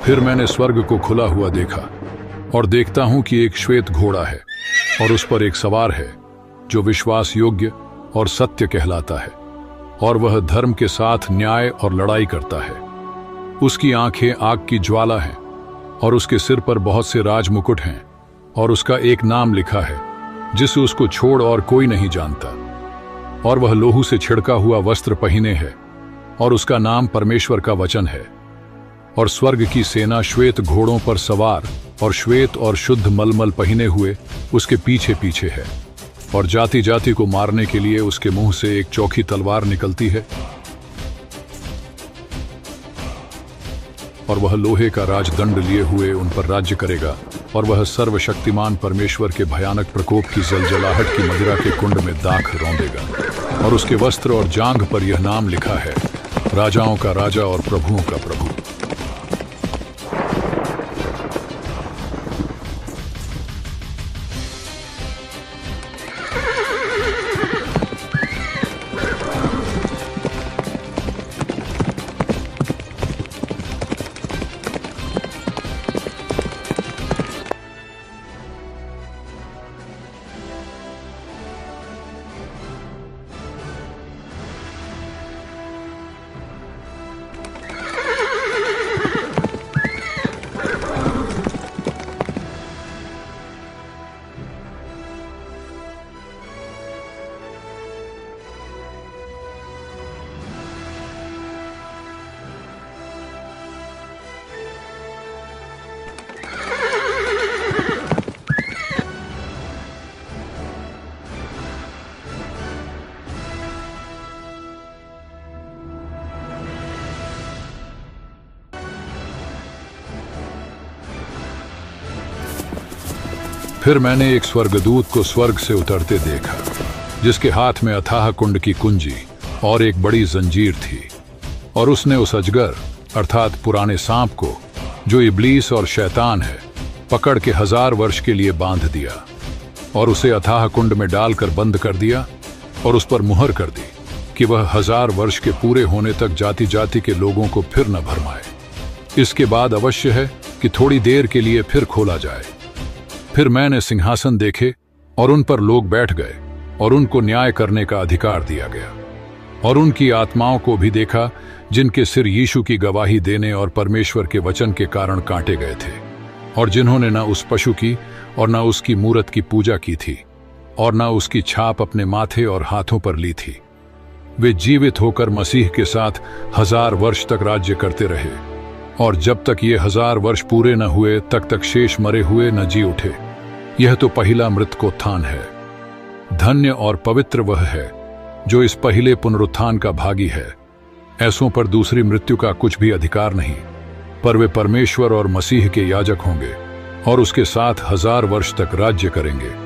फिर मैंने स्वर्ग को खुला हुआ देखा और देखता हूं कि एक श्वेत घोड़ा है और उस पर एक सवार है जो विश्वास योग्य और सत्य कहलाता है, और वह धर्म के साथ न्याय और लड़ाई करता है। उसकी आंखें आग की ज्वाला हैं और उसके सिर पर बहुत से राजमुकुट हैं, और उसका एक नाम लिखा है जिसे उसको छोड़ और कोई नहीं जानता। और वह लोहू से छिड़का हुआ वस्त्र पहने है और उसका नाम परमेश्वर का वचन है। और स्वर्ग की सेना श्वेत घोड़ों पर सवार और श्वेत और शुद्ध मलमल पहने हुए उसके पीछे पीछे है, और जाति जाति को मारने के लिए उसके मुंह से एक चौखी तलवार निकलती है। और वह लोहे का राजदंड लिए हुए उन पर राज्य करेगा, और वह सर्वशक्तिमान परमेश्वर के भयानक प्रकोप की जलजलाहट की मदिरा के कुंड में दाख रौंदेगा। और उसके वस्त्र और जांघ पर यह नाम लिखा है, राजाओं का राजा और प्रभुओं का प्रभु। फिर मैंने एक स्वर्गदूत को स्वर्ग से उतरते देखा, जिसके हाथ में अथाह कुंड की कुंजी और एक बड़ी जंजीर थी। और उसने उस अजगर अर्थात पुराने सांप को, जो इब्लीस और शैतान है, पकड़ के 1000 वर्ष के लिए बांध दिया, और उसे अथाह कुंड में डालकर बंद कर दिया, और उस पर मुहर कर दी कि वह 1000 वर्ष के पूरे होने तक जाति जाति के लोगों को फिर न भरमाए। इसके बाद अवश्य है कि थोड़ी देर के लिए फिर खोला जाए। फिर मैंने सिंहासन देखे और उन पर लोग बैठ गए, और उनको न्याय करने का अधिकार दिया गया। और उनकी आत्माओं को भी देखा जिनके सिर यीशु की गवाही देने और परमेश्वर के वचन के कारण काटे गए थे, और जिन्होंने न उस पशु की और न उसकी मूरत की पूजा की थी, और न उसकी छाप अपने माथे और हाथों पर ली थी। वे जीवित होकर मसीह के साथ 1000 वर्ष तक राज्य करते रहे, और जब तक ये 1000 वर्ष पूरे न हुए तक शेष मरे हुए न जी उठे। यह तो पहला मृतकोत्थान है। धन्य और पवित्र वह है जो इस पहले पुनरुत्थान का भागी है। ऐसों पर दूसरी मृत्यु का कुछ भी अधिकार नहीं, पर वे परमेश्वर और मसीह के याजक होंगे और उसके साथ 1000 वर्ष तक राज्य करेंगे।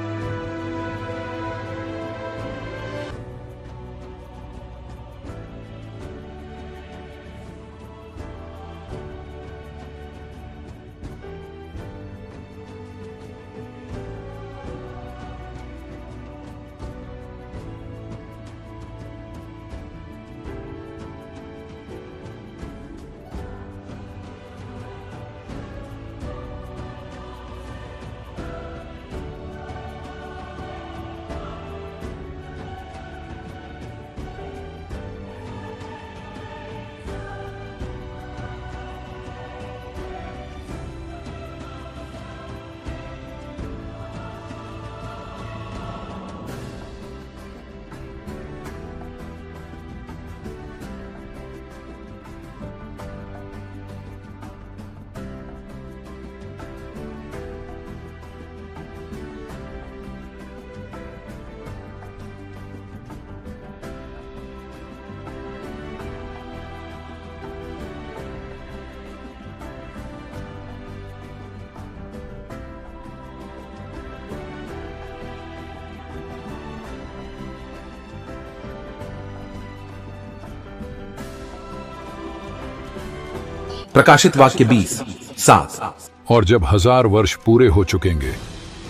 प्रकाशित वाक्य 20:7। और जब 1000 वर्ष पूरे हो चुकेंगे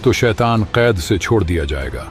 तो शैतान कैद से छोड़ दिया जाएगा।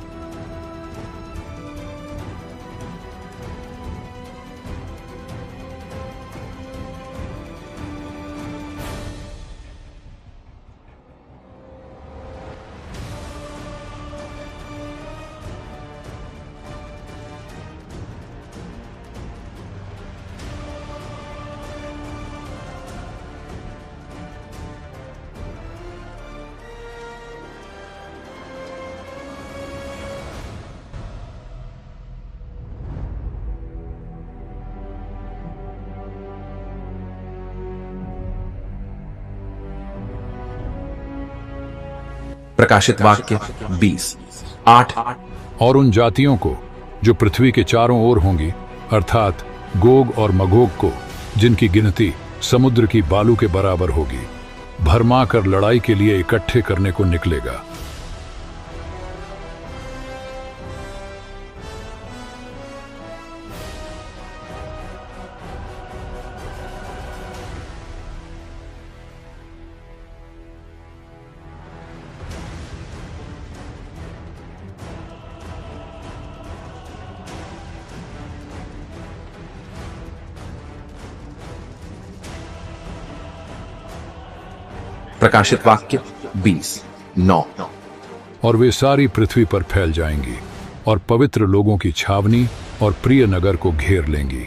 प्रकाशित वाक्य 20:8। और उन जातियों को जो पृथ्वी के चारों ओर होंगी, अर्थात गोग और मगोग को, जिनकी गिनती समुद्र की बालू के बराबर होगी, भरमा कर लड़ाई के लिए इकट्ठे करने को निकलेगा। प्रकाशित वाक्य 20:9। और वे सारी पृथ्वी पर फैल जाएंगी और पवित्र लोगों की छावनी और प्रिय नगर को घेर लेंगी।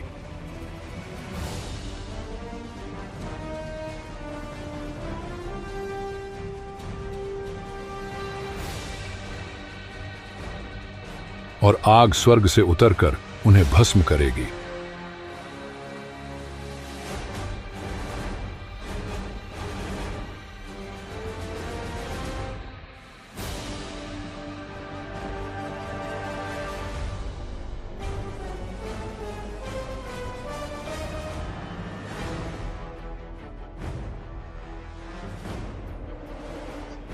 और आग स्वर्ग से उतरकर उन्हें भस्म करेगी।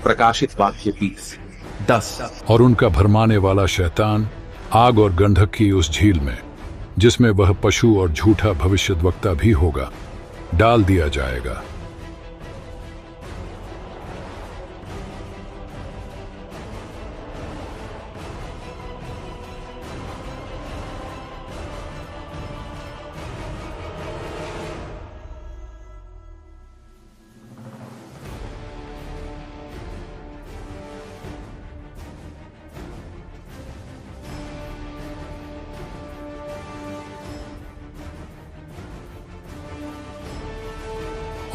प्रकाशित वाक्य 20:10। और उनका भरमाने वाला शैतान आग और गंधक की उस झील में, जिसमें वह पशु और झूठा भविष्यद्वक्ता भी होगा, डाल दिया जाएगा।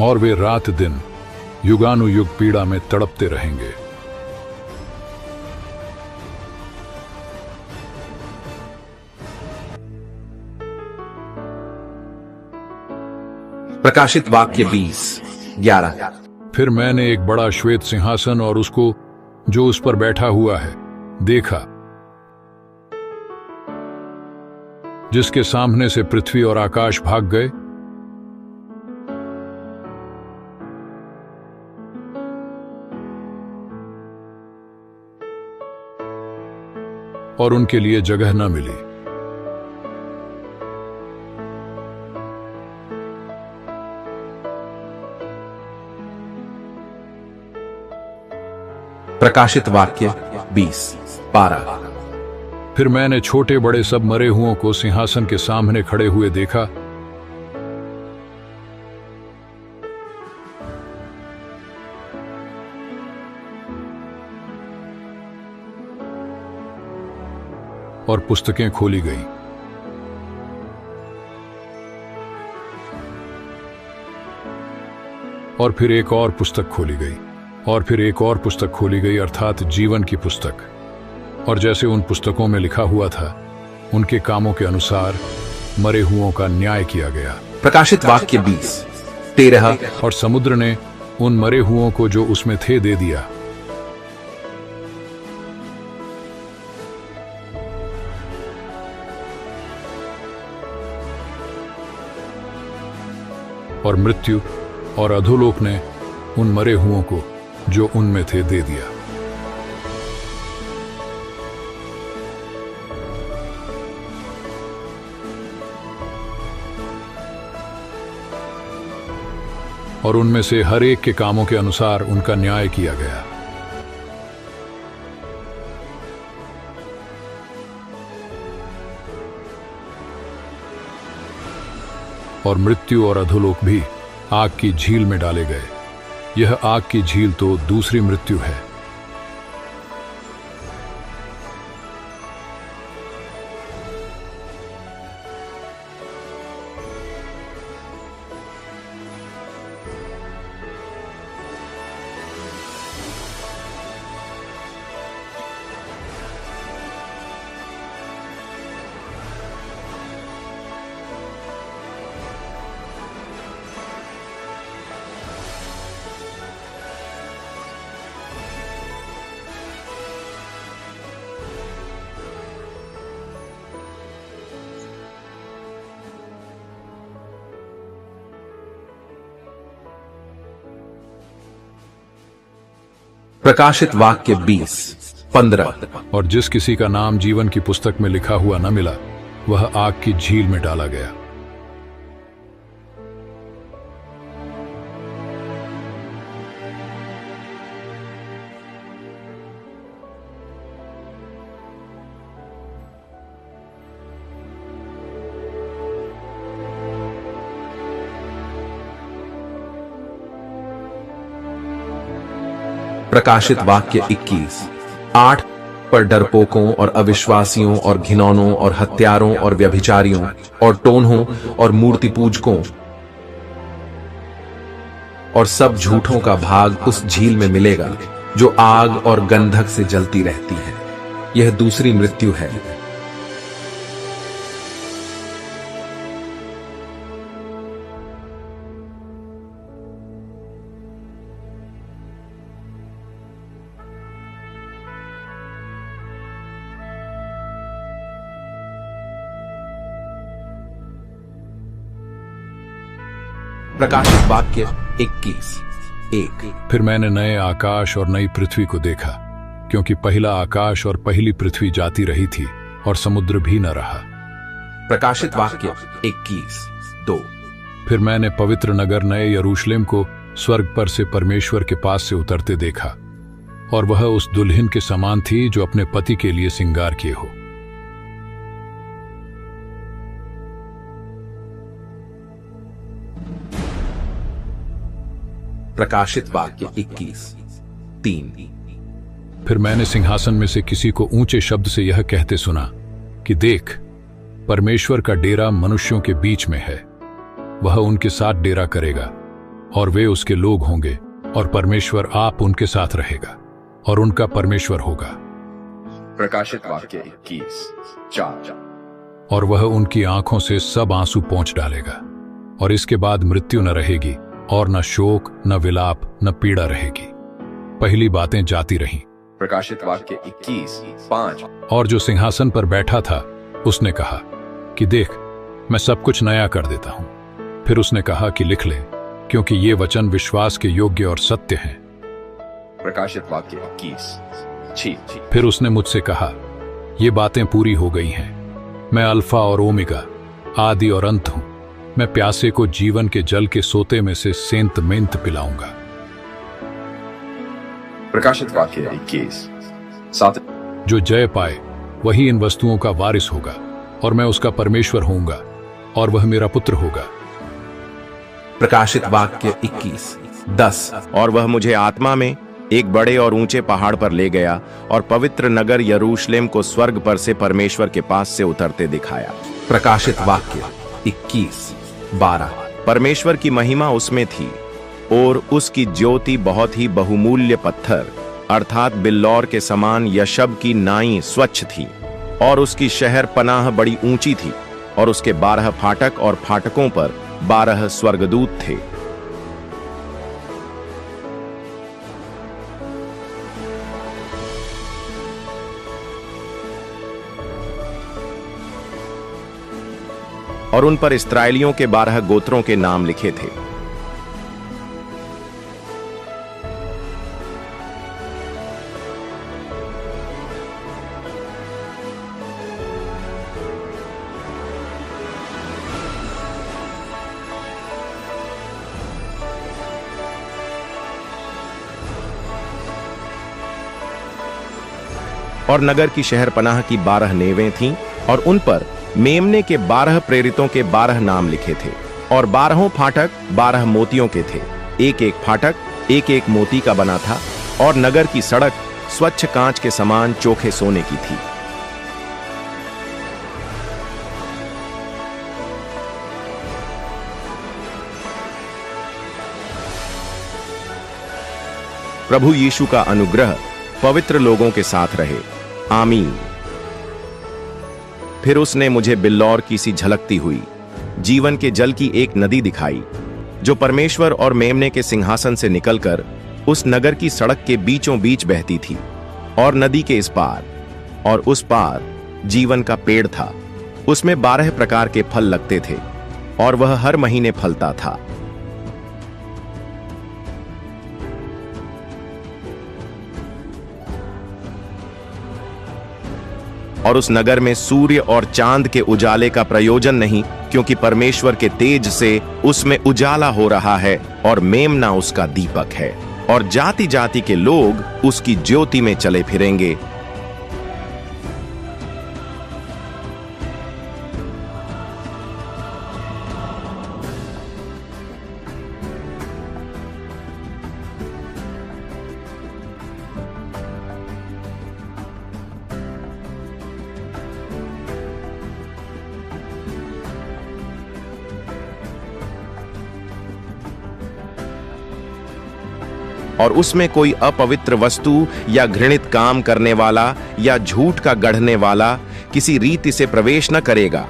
और वे रात दिन युगानुयुग पीड़ा में तड़पते रहेंगे। प्रकाशित वाक्य 20:11। फिर मैंने एक बड़ा श्वेत सिंहासन और उसको जो उस पर बैठा हुआ है देखा, जिसके सामने से पृथ्वी और आकाश भाग गए और उनके लिए जगह न मिली। प्रकाशित वाक्य 20:12। फिर मैंने छोटे बड़े सब मरे हुओं को सिंहासन के सामने खड़े हुए देखा, और पुस्तकें खोली गईं। और फिर एक और पुस्तक खोली गई, और फिर एक और पुस्तक खोली गई, अर्थात जीवन की पुस्तक। और जैसे उन पुस्तकों में लिखा हुआ था, उनके कामों के अनुसार मरे हुओं का न्याय किया गया। प्रकाशित वाक्य 20:13। और समुद्र ने उन मरे हुओं को जो उसमें थे दे दिया, और मृत्यु और अधोलोक ने उन मरे हुओं को जो उनमें थे दे दिया। और उनमें से हर एक के कामों के अनुसार उनका न्याय किया गया। और मृत्यु और अधोलोक भी आग की झील में डाले गए। यह आग की झील तो दूसरी मृत्यु है। प्रकाशित वाक्य 20 15। और जिस किसी का नाम जीवन की पुस्तक में लिखा हुआ न मिला, वह आग की झील में डाला गया। प्रकाशित वाक्य 21 8 पर डरपोकों और अविश्वासियों और घिनौनों और हत्यारों और व्यभिचारियों और टोन्हों और मूर्ति पूजकों और सब झूठों का भाग उस झील में मिलेगा जो आग और गंधक से जलती रहती है। यह दूसरी मृत्यु है। प्रकाशित वाक्य 21 1। फिर मैंने नए आकाश और नई पृथ्वी को देखा, क्योंकि पहला आकाश और पहली पृथ्वी जाती रही थी और समुद्र भी न रहा। प्रकाशित वाक्य 21 2। फिर मैंने पवित्र नगर नए यरूशलेम को स्वर्ग पर से परमेश्वर के पास से उतरते देखा, और वह उस दुल्हन के समान थी जो अपने पति के लिए श्रृंगार किए हो। प्रकाशित वाक्य 21 3। फिर मैंने सिंहासन में से किसी को ऊंचे शब्द से यह कहते सुना कि देख, परमेश्वर का डेरा मनुष्यों के बीच में है। वह उनके साथ डेरा करेगा और वे उसके लोग होंगे, और परमेश्वर आप उनके साथ रहेगा और उनका परमेश्वर होगा। प्रकाशित वाक्य 21 4। और वह उनकी आंखों से सब आंसू पोंछ डालेगा, और इसके बाद मृत्यु न रहेगी, और न शोक, न विलाप, न पीड़ा रहेगी। पहली बातें जाती रहीं। प्रकाशित वाक्य 21 5। और जो सिंहासन पर बैठा था उसने कहा कि देख, मैं सब कुछ नया कर देता हूं। फिर उसने कहा कि लिख ले, क्योंकि ये वचन विश्वास के योग्य और सत्य हैं। प्रकाशित वाक्य 21 6। फिर उसने मुझसे कहा, ये बातें पूरी हो गई हैं। मैं अल्फा और ओमेगा, आदि और अंत हूं। मैं प्यासे को जीवन के जल के सोते में से सेंत मेंत पिलाऊंगा। प्रकाशित वाक्य 21 7। जो जय पाए वही इन वस्तुओं का वारिस होगा, और मैं उसका परमेश्वर होऊंगा, और वह मेरा पुत्र होगा। प्रकाशित वाक्य 21 10। और वह मुझे आत्मा में एक बड़े और ऊंचे पहाड़ पर ले गया, और पवित्र नगर यरूशलेम को स्वर्ग पर से परमेश्वर के पास से उतरते दिखाया। प्रकाशित वाक्य 21 12। परमेश्वर की महिमा उसमें थी, और उसकी ज्योति बहुत ही बहुमूल्य पत्थर अर्थात बिल्लौर के समान यशब की नाई स्वच्छ थी, और उसकी शहर पनाह बड़ी ऊंची थी, और उसके 12 फाटक और फाटकों पर 12 स्वर्गदूत थे। और उन पर इस्राएलियों के 12 गोत्रों के नाम लिखे थे। और नगर की शहर पनाह की 12 नेवें थीं, और उन पर मेमने के 12 प्रेरितों के 12 नाम लिखे थे। और 12 फाटक 12 मोतियों के थे। एक एक फाटक एक एक मोती का बना था, और नगर की सड़क स्वच्छ कांच के समान चोखे सोने की थी। प्रभु यीशु का अनुग्रह पवित्र लोगों के साथ रहे। आमीन। फिर उसने मुझे बिल्लौर की सी झलकती हुई जीवन के जल की एक नदी दिखाई, जो परमेश्वर और मेमने के सिंहासन से निकलकर उस नगर की सड़क के बीचों बीच बहती थी। और नदी के इस पार और उस पार जीवन का पेड़ था। उसमें 12 प्रकार के फल लगते थे, और वह हर महीने फलता था। और उस नगर में सूर्य और चांद के उजाले का प्रयोजन नहीं, क्योंकि परमेश्वर के तेज से उसमें उजाला हो रहा है और मेमना उसका दीपक है, और जाति जाति के लोग उसकी ज्योति में चले फिरेंगे। और उसमें कोई अपवित्र वस्तु या घृणित काम करने वाला या झूठ का गढ़ने वाला किसी रीति से प्रवेश न करेगा,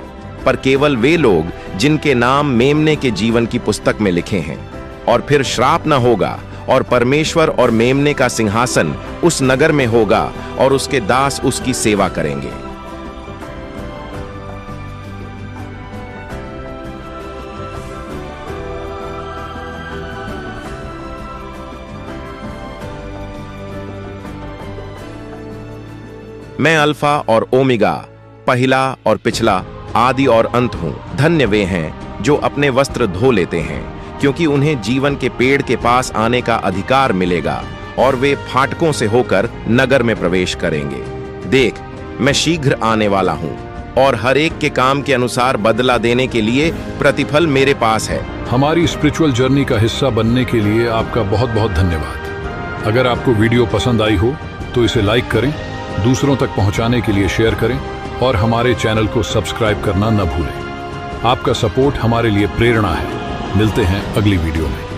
पर केवल वे लोग जिनके नाम मेमने के जीवन की पुस्तक में लिखे हैं। और फिर श्राप न होगा, और परमेश्वर और मेमने का सिंहासन उस नगर में होगा और उसके दास उसकी सेवा करेंगे। मैं अल्फा और ओमेगा, पहला और पिछला, आदि और अंत हूं। धन्य वे हैं जो अपने वस्त्र धो लेते हैं, क्योंकि उन्हें जीवन के पेड़ के पास आने का अधिकार मिलेगा, और वे फाटकों से होकर नगर में प्रवेश करेंगे। देख, मैं शीघ्र आने वाला हूं, और हर एक के काम के अनुसार बदला देने के लिए प्रतिफल मेरे पास है। हमारी स्पिरिचुअल जर्नी का हिस्सा बनने के लिए आपका बहुत बहुत धन्यवाद। अगर आपको वीडियो पसंद आई हो तो इसे लाइक करें, दूसरों तक पहुंचाने के लिए शेयर करें, और हमारे चैनल को सब्सक्राइब करना न भूलें। आपका सपोर्ट हमारे लिए प्रेरणा है। मिलते हैं अगली वीडियो में।